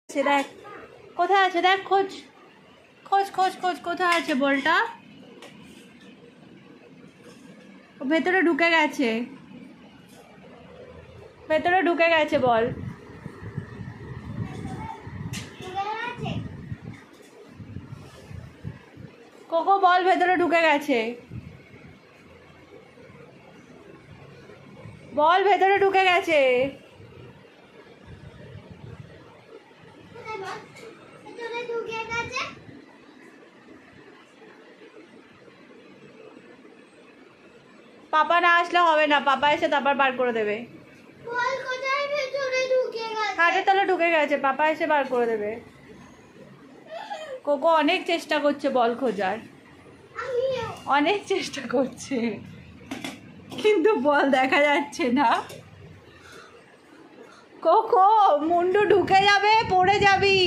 দেখ কোথায় আছে, দেখ খোঁজ খোঁজ খোঁজ খোঁজ কোথায় আছে বলটা। ভেতরে ঢুকে গেছে, ভেতরে ঢুকে গেছে বল। কোকো বল ভেতরে ঢুকে গেছে, বল ভেতরে ঢুকে গেছে। পাপা না আসলে হবে না, পাপা এসে তারপর বার করে দেবে। খাটের তলে ঢুকে গেছে, পাপা এসে বার করে দেবে। কোকো অনেক চেষ্টা করছে বল খোঁজার, অনেক চেষ্টা করছে, কিন্তু বল দেখা যাচ্ছে না। কোকো মুন্ডু ঢুকে যাবে, পড়ে যাবি।